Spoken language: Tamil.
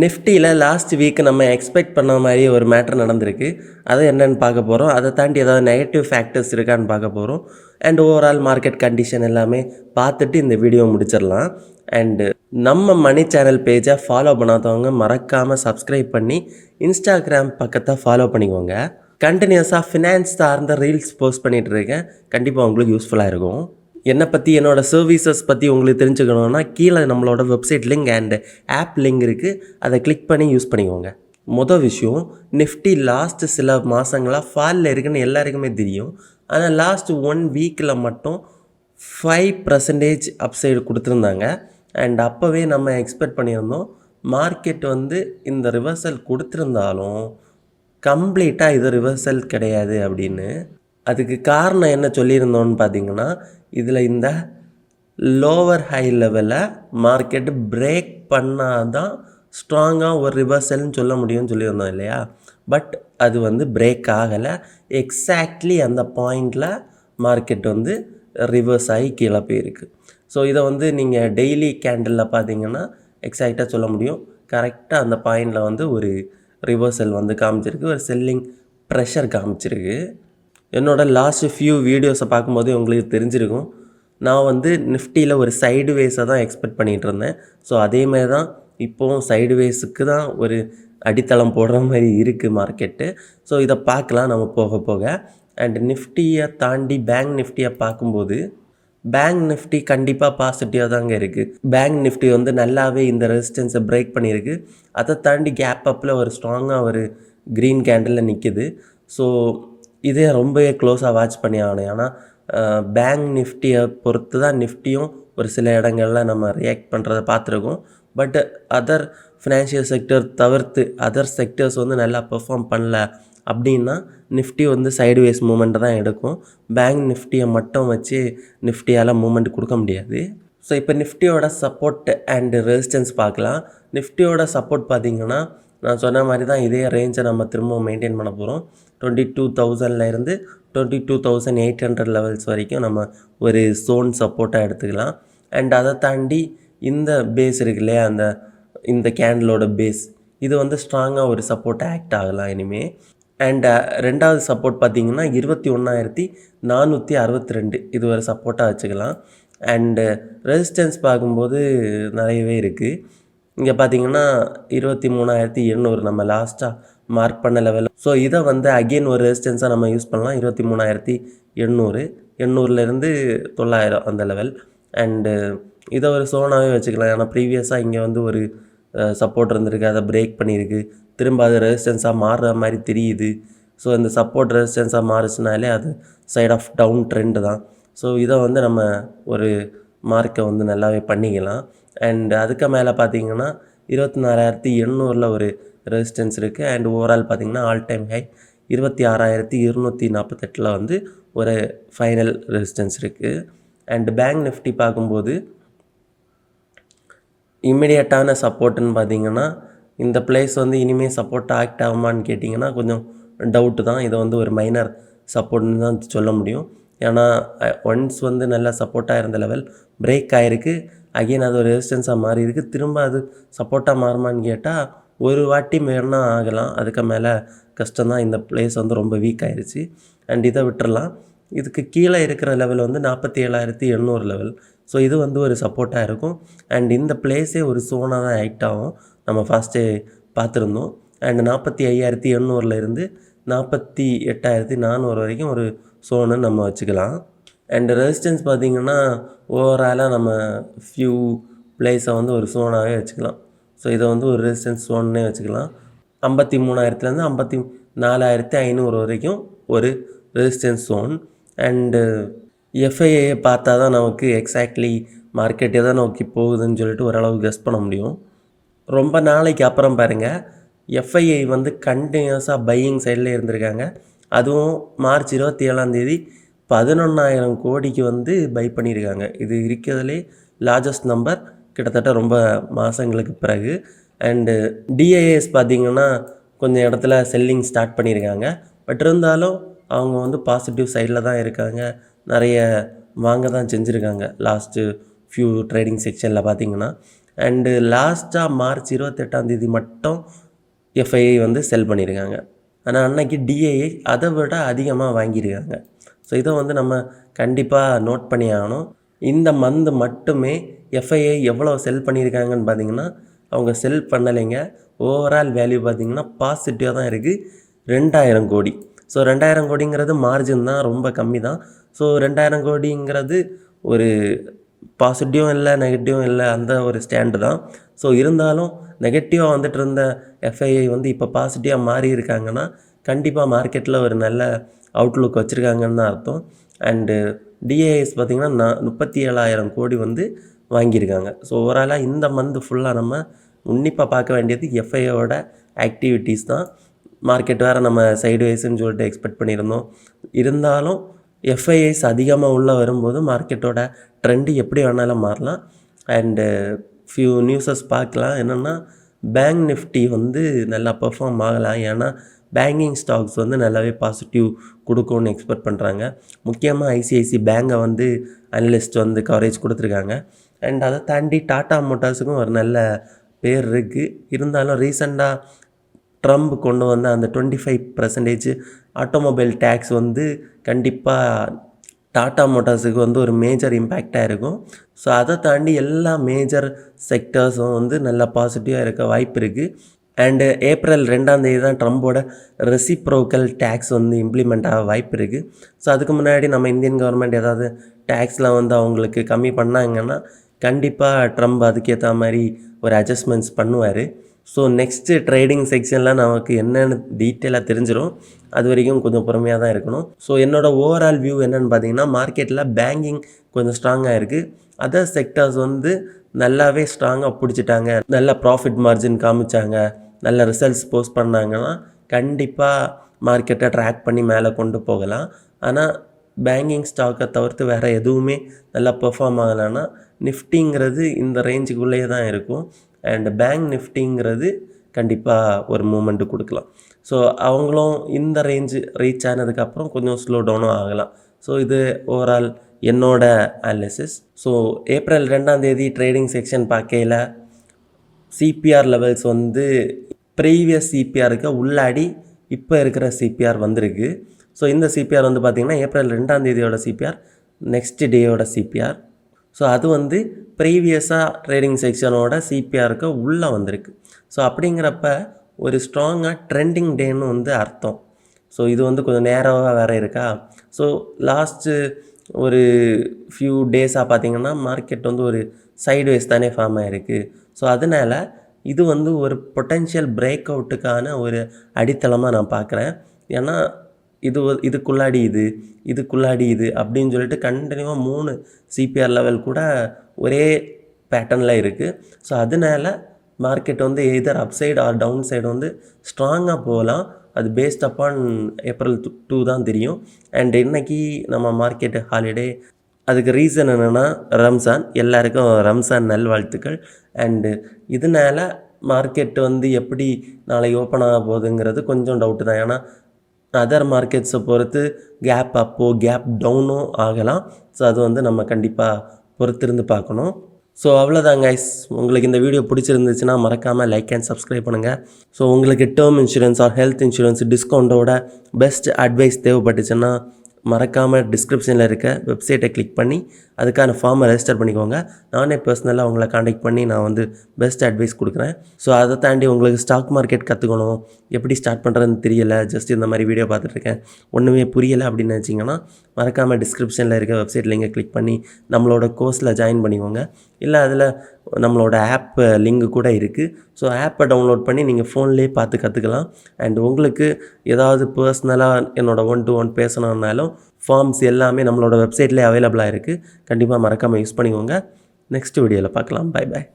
நிஃப்டியில் லாஸ்ட் வீக் நம்ம எக்ஸ்பெக்ட் பண்ண மாதிரி ஒரு மேட்ரு நடந்திருக்கு. அது என்னென்னு பார்க்க போகிறோம். அதை தாண்டி ஏதாவது நெகட்டிவ் ஃபேக்டர்ஸ் இருக்கான்னு பார்க்க போகிறோம். அண்ட் ஓவரால் மார்க்கெட் கண்டிஷன் எல்லாமே பார்த்துட்டு இந்த வீடியோ முடிச்சிடலாம். அண்டு நம்ம மணி சேனல் பேஜை ஃபாலோ பண்ணாதவங்க மறக்காமல் சப்ஸ்கிரைப் பண்ணி இன்ஸ்டாகிராம் பக்கத்தை ஃபாலோ பண்ணிக்கோங்க. கண்டினியூஸாக ஃபினான்ஸ் சார்ந்த ரீல்ஸ் போஸ்ட் பண்ணிகிட்டு இருக்கேன். கண்டிப்பாக உங்களுக்கு யூஸ்ஃபுல்லாக இருக்கும். என்னை பற்றி என்னோடய சர்வீசஸ் பற்றி உங்களுக்கு தெரிஞ்சுக்கணுன்னா கீழே நம்மளோட website link and app link இருக்குது. அதை கிளிக் பண்ணி யூஸ் பண்ணிக்கோங்க. மொதல் விஷயம், நிஃப்டி லாஸ்ட்டு சில மாதங்களாக ஃபாலில் இருக்குன்னு எல்லாருக்குமே தெரியும். ஆனால் லாஸ்ட் 1 வீக்கில் மட்டும் 5% அப்சைடு கொடுத்துருந்தாங்க. அண்ட் அப்போவே நம்ம எக்ஸ்பெக்ட் பண்ணியிருந்தோம் மார்க்கெட் இந்த ரிவர்சல் கொடுத்துருந்தாலும் கம்ப்ளீட்டாக இது ரிவர்சல் கிடையாது அப்படின்னு. அதுக்கு காரணம் என்ன சொல்லியிருந்தோன்னு பார்த்தீங்கன்னா, இதில் இந்த லோவர் ஹை லெவலில் மார்க்கெட்டு பிரேக் பண்ணால் தான் ஸ்ட்ராங்காக ஒரு ரிவர்சல்னு சொல்ல முடியும்னு சொல்லியிருந்தோம் இல்லையா. பட் அது பிரேக் ஆகலை. எக்ஸாக்ட்லி அந்த பாயிண்டில் மார்க்கெட் ரிவர்ஸ் ஆகி கீழே போயிருக்கு. ஸோ இதை நீங்கள் டெய்லி கேண்டிலில் பார்த்தீங்கன்னா எக்ஸாக்டாக சொல்ல முடியும். கரெக்டாக அந்த பாயிண்டில் ஒரு ரிவர்சல் காமிச்சிருக்கு, ஒரு செல்லிங் ப்ரெஷர் காமிச்சிருக்கு. என்னோடய லாஸ்ட் ஃபியூ வீடியோஸை பார்க்கும்போது உங்களுக்கு தெரிஞ்சிருக்கும், நான் நிஃப்டியில் ஒரு சைடுவேஸை தான் எக்ஸ்பெக்ட் பண்ணிகிட்டு இருந்தேன். ஸோ அதேமாதிரி தான் இப்போவும் சைடுவேஸுக்கு தான் ஒரு அடித்தளம் போடுற மாதிரி இருக்குது மார்க்கெட்டு. ஸோ இதை பார்க்கலாம் நம்ம போக போக. அண்ட் நிஃப்டியை தாண்டி பேங்க் நிஃப்டியை பார்க்கும்போது பேங்க் நிஃப்டி கண்டிப்பாக பாசிட்டிவாக தாங்க இருக்குது. பேங்க் நிஃப்டி நல்லாவே இந்த ரெசிஸ்டன்ஸை பிரேக் பண்ணியிருக்கு. அதை தாண்டி கேப் அப்பில் ஒரு ஸ்ட்ராங்காக ஒரு க்ரீன் கேண்டிலில் நிற்கிது. ஸோ இதே ரொம்பவே க்ளோஸாக வாட்ச் பண்ணி ஆகணும். ஏன்னா பேங்க் நிஃப்டியை பொறுத்து தான் நிஃப்டியும் ஒரு சில இடங்களில் நம்ம ரியாக்ட் பண்ணுறதை பார்த்துருக்கோம். பட் அதர் ஃபினான்ஷியல் செக்டர் தவிர்த்து அதர் செக்டர்ஸ் நல்லா பெர்ஃபார்ம் பண்ணல அப்படின்னா நிஃப்டி சைடுவேஸ் மூமெண்ட்டை தான் எடுக்கும். பேங்க் நிஃப்டியை மட்டும் வச்சு நிஃப்டியால் மூமெண்ட் கொடுக்க முடியாது. ஸோ இப்போ நிஃப்டியோட சப்போர்ட் அண்டு ரெசிஸ்டன்ஸ் பார்க்கலாம். நிஃப்டியோட சப்போர்ட் பார்த்திங்கன்னா நான் சொன்ன மாதிரி தான் இதே ரேஞ்சை நம்ம திரும்பவும் மெயின்டைன் பண்ண போகிறோம். 22,000லேருந்து 22,800 லெவல்ஸ் வரைக்கும் நம்ம ஒரு ஜோன் சப்போர்ட்டாக எடுத்துக்கலாம். அண்ட் அதை தாண்டி இந்த பேஸ் இருக்கு இல்லையா, இந்த கேண்டிலோட பேஸ் இது ஸ்ட்ராங்காக ஒரு சப்போர்ட்டாக ஆக்ட் ஆகலாம் இனிமேல். அண்ட் ரெண்டாவது சப்போர்ட் பார்த்திங்கன்னா 21,462 இது ஒரு சப்போர்ட்டாக வச்சுக்கலாம். அண்டு ரெசிஸ்டன்ஸ் பார்க்கும்போது நிறையவே இருக்குது. இங்கே பார்த்திங்கன்னா 23,800 நம்ம லாஸ்ட்டாக மார்க் பண்ண லெவல். ஸோ இதை அகெயின் ஒரு ரெசிஸ்டன்ஸாக நம்ம யூஸ் பண்ணலாம். 23,800 800லேருந்து 900 அந்த லெவல். அண்டு இதை ஒரு சோனாகவே வச்சுக்கலாம். ஏன்னா ப்ரீவியஸாக இங்கே ஒரு சப்போர்ட் இருந்திருக்கு, அதை பிரேக் பண்ணியிருக்கு. திரும்ப அது ரெசிஸ்டன்ஸாக மாறுற மாதிரி தெரியுது. ஸோ இந்த சப்போர்ட் ரெசிஸ்டன்ஸாக மாறுச்சுனாலே அது சைட் ஆஃப் டவுன் ட்ரெண்டு தான். ஸோ இதை நம்ம ஒரு மார்க்கை நல்லாவே பண்ணிக்கலாம். அண்ட் அதுக்கு மேலே பார்த்திங்கன்னா 24,800 ஒரு ரெசிஸ்டன்ஸ் இருக்குது. அண்ட் ஓவரால் பார்த்திங்கன்னா ஆல் டைம் ஹை 26,248 ஒரு ஃபைனல் ரெசிஸ்டன்ஸ் இருக்குது. அண்ட் பேங்க் நிஃப்டி பார்க்கும்போது இம்மிடியட்டான சப்போர்ட்டுன்னு பார்த்திங்கன்னா இந்த பிளேஸ் இனிமேல் சப்போர்ட் ஆக்ட் ஆகுமான்னு கேட்டிங்கன்னா கொஞ்சம் டவுட்டு தான். இதை ஒரு மைனர் சப்போர்ட்னு தான் சொல்ல முடியும். ஏன்னா ஒன்ஸ் நல்லா சப்போர்ட்டாக இருந்த லெவல் பிரேக் ஆகிருக்கு. அகெயின் அது ஒரு ரெசிஸ்டன்ஸாக மாறி இருக்குது. திரும்ப அது சப்போர்ட்டாக மாறுமான்னு கேட்டால் ஒரு வாட்டி வேணா ஆகலாம். அதுக்கு மேலே கஷ்டம்தான். இந்த பிளேஸ் ரொம்ப வீக் ஆகிடுச்சு. அண்ட் இதை விட்டுறலாம். இதுக்கு கீழே இருக்கிற லெவல் 47,800 லெவல். ஸோ இது ஒரு சப்போர்ட்டாக இருக்கும். அண்ட் இந்த பிளேஸே ஒரு சோனாக தான் ஆக்ட் ஆகும். நம்ம ஃபஸ்ட்டே பார்த்துருந்தோம். அண்ட் 45,800லேருந்து 48,400 வரைக்கும் ஒரு சோனு நம்ம வச்சுக்கலாம். அண்ட் ரெசிஸ்டன்ஸ் பார்த்திங்கன்னா ஓவராலாக நம்ம ஃபியூ பிளேஸை ஒரு சோனாகவே வச்சுக்கலாம். ஸோ இதை ஒரு ரெசிஸ்டன்ஸ் சோன்னே வச்சுக்கலாம். 53,000லேருந்து 54,500 வரைக்கும் ஒரு ரெசிஸ்டன்ஸ் ஜோன். அண்டு எஃப்ஐஏ பார்த்தா தான் நமக்கு எக்ஸாக்ட்லி மார்க்கெட் எதை நோக்கி போகுதுன்னு சொல்லிட்டு ஓரளவு கெஸ் பண்ண முடியும். ரொம்ப நாளைக்கு அப்புறம் பாருங்கள், எஃப்ஐஐ கண்டினியூஸாக பையிங் சைடில் இருந்திருக்காங்க. அதுவும் மார்ச் 27 11,000 கோடிக்கு பை பண்ணியிருக்காங்க. இது இருக்கிறதுலே லார்ஜஸ்ட் நம்பர், கிட்டத்தட்ட ரொம்ப மாதங்களுக்கு பிறகு. அண்டு டிஐஎஸ் பார்த்திங்கன்னா கொஞ்சம் இடத்துல செல்லிங் ஸ்டார்ட் பண்ணியிருக்காங்க. பட் இருந்தாலும் அவங்க பாசிட்டிவ் சைடில் தான் இருக்காங்க. நிறைய வாங்க தான் செஞ்சுருக்காங்க லாஸ்ட்டு ஃபியூ ட்ரேடிங் செக்ஷனில் பார்த்திங்கன்னா. அண்டு லாஸ்ட்டாக மார்ச் 28 மட்டும் எஃப்ஐஐ வந்து செல் பண்ணியிருக்காங்க. ஆனால் அன்னைக்கு டிஐஐ அதை விட அதிகமாக வாங்கியிருக்காங்க. ஸோ இதை வந்து நம்ம கண்டிப்பாக நோட் பண்ணி ஆகணும். இந்த மந்த் மட்டுமே எஃப்ஐஐ எவ்வளோ செல் பண்ணியிருக்காங்கன்னு பார்த்தீங்கன்னா அவங்க செல் பண்ணலைங்க. ஓவரால் வேல்யூ பார்த்திங்கன்னா பாசிட்டிவாக தான் இருக்குது, 2000 கோடி. ஸோ 2000 கோடிங்கிறது மார்ஜின் தான், ரொம்ப கம்மி தான். ஸோ 2000 கோடிங்கிறது ஒரு பாசிட்டிவும் இல்லை நெகட்டிவும் இல்லை, அந்த ஒரு ஸ்டாண்டு தான். ஸோ இருந்தாலும் நெகட்டிவாக வந்துட்டு இருந்த எஃப்ஐஐ வந்து இப்போ பாசிட்டிவாக மாறி இருக்காங்கன்னா கண்டிப்பாக மார்க்கெட்டில் ஒரு நல்ல அவுட்லுக் வச்சுருக்காங்கன்னு தான் அர்த்தம். அண்டு டிஏஎஸ் பார்த்திங்கன்னா 37,000 கோடி வந்து வாங்கியிருக்காங்க. ஸோ ஓவராலாக இந்த மந்த் ஃபுல்லாக நம்ம உன்னிப்பாக பார்க்க வேண்டியது எஃப்ஐஐயோட ஆக்டிவிட்டீஸ் தான். மார்க்கெட் வேறு நம்ம சைடுவைஸ்ன்னு சொல்லிட்டு எக்ஸ்பெக்ட் பண்ணியிருந்தோம். இருந்தாலும் எஃப்ஐஐஸ் அதிகமாக உள்ளே வரும்போது மார்க்கெட்டோட ட்ரெண்டு எப்படி வேணாலும் மாறலாம். அண்டு ஃபியூ நியூஸஸ் பார்க்கலாம். என்னென்னா பேங்க் நிஃப்டி வந்து நல்லா பெர்ஃபார்ம் ஆகலாம். ஏன்னா பேங்கிங் ஸ்டாக்ஸ் வந்து நல்லாவே பாசிட்டிவ் கொடுக்கும்னு எக்ஸ்பெக்ட் பண்ணுறாங்க. முக்கியமாக ஐசிஐசி பேங்கை வந்து அனலிஸ்ட் வந்து கவரேஜ் கொடுத்துருக்காங்க. அண்ட் அதை தாண்டி டாடா மோட்டார்ஸுக்கும் ஒரு நல்ல பேர் இருக்குது. இருந்தாலும் ரீசெண்டாக ட்ரம்ப் கொண்டு வந்த அந்த 25% ஆட்டோமொபைல் டேக்ஸ் வந்து கண்டிப்பாக டாடா மோட்டார்ஸுக்கு வந்து ஒரு மேஜர் இம்பேக்டாக இருக்கும். ஸோ அதை தாண்டி எல்லா மேஜர் செக்டர்ஸும் வந்து நல்லா பாசிட்டிவாக இருக்க வாய்ப்பு இருக்குது. அண்டு ஏப்ரல் 2 தான் ட்ரம்போட ரெசிப்ரோக்கல் டேக்ஸ் வந்து இம்ப்ளிமெண்ட் ஆக வாய்ப்பு இருக்குது. ஸோ அதுக்கு முன்னாடி நம்ம இந்தியன் கவர்மெண்ட் ஏதாவது டேக்ஸ்லாம் வந்து அவங்களுக்கு கம்மி பண்ணாங்கன்னா கண்டிப்பாக ட்ரம்ப் அதுக்கேற்ற மாதிரி ஒரு அட்ஜஸ்ட்மெண்ட்ஸ் பண்ணுவார். ஸோ நெக்ஸ்ட்டு ட்ரேடிங் செக்ஷனில் நமக்கு என்னென்னு டீட்டெயிலாக தெரிஞ்சிடும். அது வரைக்கும் கொஞ்சம் பொறுமையாக தான் இருக்கணும். ஸோ என்னோடய ஓவரால் வியூ என்னென்னு பார்த்தீங்கன்னா மார்க்கெட்டில் பேங்கிங் கொஞ்சம் ஸ்ட்ராங்காக இருக்குது. அதர் செக்டர்ஸ் வந்து நல்லாவே ஸ்ட்ராங்காக பிடிச்சிட்டாங்க, நல்ல ப்ராஃபிட் மார்ஜின் காமிச்சாங்க, நல்ல ரிசல்ட்ஸ் போஸ்ட் பண்ணாங்கன்னா கண்டிப்பாக மார்க்கெட்டை ட்ராக் பண்ணி மேலே கொண்டு போகலாம். ஆனால் பேங்கிங் ஸ்டாக்கை தவிர்த்து வேறு எதுவுமே நல்லா பெர்ஃபார்ம் ஆகலைன்னா நிஃப்டிங்கிறது இந்த ரேஞ்சுக்குள்ளேயே தான் இருக்கும். அண்ட் பேங்க் நிஃப்டிங்கிறது கண்டிப்பாக ஒரு மூமெண்ட்டு கொடுக்கலாம். ஸோ அவங்களும் இந்த ரேஞ்சு ரீச் ஆனதுக்கப்புறம் கொஞ்சம் ஸ்லோ டவுனும் ஆகலாம். ஸோ இது ஓவரால் என்னோட analysis. So April 2 trading section பார்க்கையில் சிபிஆர் லெவல்ஸ் வந்து ப்ரீவியஸ் சிபிஆருக்கு உள்ளாடி இப்போ இருக்கிற சிபிஆர் வந்திருக்கு. ஸோ இந்த சிபிஆர் வந்து பார்த்திங்கன்னா ஏப்ரல் 2 சிபிஆர், நெக்ஸ்ட் டேயோட சிபிஆர். ஸோ அது வந்து ப்ரீவியஸாக ட்ரேடிங் செக்ஷனோட சிபிஆருக்கு உள்ளே வந்திருக்கு. ஸோ அப்படிங்கிறப்ப ஒரு ஸ்ட்ராங்காக ட்ரெண்டிங் டேன்னு வந்து அர்த்தம். ஸோ இது வந்து கொஞ்சம் நேராக வேறு இருக்கா. ஸோ லாஸ்ட்டு ஒரு ஃபியூ டேஸாக பார்த்திங்கன்னா மார்க்கெட் வந்து ஒரு சைட்வேஸ் தானே ஃபார்ம் ஆகிருக்கு. ஸோ அதனால் இது வந்து ஒரு பொட்டென்ஷியல் பிரேக் அவுட்டுக்கான ஒரு அடித்தளமாக நான் பார்க்குறேன். ஏன்னா இதுக்குள்ளாடி இது அப்படின்னு சொல்லிட்டு கண்டினியூவாக 3 சிபிஆர் லெவல் கூட ஒரே பேட்டர்னில் இருக்குது. ஸோ அதனால் மார்க்கெட் வந்து எதர் அப்சைடு ஆர் டவுன் சைடு வந்து ஸ்ட்ராங்காக போகலாம். அது பேஸ்ட் அப்பான் ஏப்ரல் 2 தான் தெரியும். அண்ட் இன்றைக்கி நம்ம மார்க்கெட்டு ஹாலிடே. அதுக்கு ரீசன் என்னென்னா ரம்ஸான். எல்லாருக்கும் ரம்ஸான் நல்வாழ்த்துக்கள். அண்டு இதனால் மார்க்கெட் வந்து எப்படி நாளைக்கு ஓப்பன் ஆக போகுதுங்கிறது கொஞ்சம் டவுட்டு தான். ஏன்னா அதர் மார்க்கெட்ஸை பொறுத்து கேப் அப்போ கேப் டவுனும் ஆகலாம். ஸோ அது வந்து நம்ம கண்டிப்பாக பொறுத்திருந்து பார்க்கணும். ஸோ அவ்வளோதான் கைஸ். உங்களுக்கு இந்த வீடியோ பிடிச்சிருந்துச்சுன்னா மறக்காமல் லைக் அண்ட் சப்ஸ்கிரைப் பண்ணுங்கள். ஸோ உங்களுக்கு term insurance or health insurance டிஸ்கவுண்ட்டோட பெஸ்ட் அட்வைஸ் தேவைப்பட்டுச்சுன்னா மறக்காமல் டிஸ்கிரிப்ஷனில் இருக்க வெப்சைட்டை கிளிக் பண்ணி அதுக்கான ஃபார்மை ரெஜிஸ்டர் பண்ணிக்கோங்க. நானே பர்சனலாக உங்களை காண்டாக்ட் பண்ணி நான் வந்து பெஸ்ட் அட்வைஸ் கொடுக்குறேன். ஸோ அதை தாண்டி உங்களுக்கு ஸ்டாக் மார்க்கெட் கற்றுக்கணும், எப்படி ஸ்டார்ட் பண்ணுறதுன்னு தெரியலை, ஜஸ்ட் இந்த மாதிரி வீடியோ பார்த்துட்ருக்கேன், ஒன்றுமே புரியலை அப்படின்னு நினச்சிங்கன்னா மறக்காமல் டிஸ்கிரிப்ஷனில் இருக்க வெப்சைட் லிங்கை கிளிக் பண்ணி நம்மளோட கோர்ஸில் ஜாயின் பண்ணிக்கோங்க. இல்லை அதில் நம்மளோட ஆப் லிங்க் கூட இருக்குது. ஸோ ஆப்பை டவுன்லோட் பண்ணி நீங்கள் ஃபோன்லேயே பார்த்து கற்றுக்கலாம். அண்ட் உங்களுக்கு ஏதாவது பர்சனலாக என்னோட 1-to-1 பேசணுன்னாலும் ஃபார்ம்ஸ் எல்லாமே நம்மளோட வெப்சைட்லேயே அவைலபிளாக இருக்குது. கண்டிப்பாக மறக்காமல் யூஸ் பண்ணிக்கோங்க. நெக்ஸ்ட் வீடியோவில் பார்க்கலாம். Bye bye.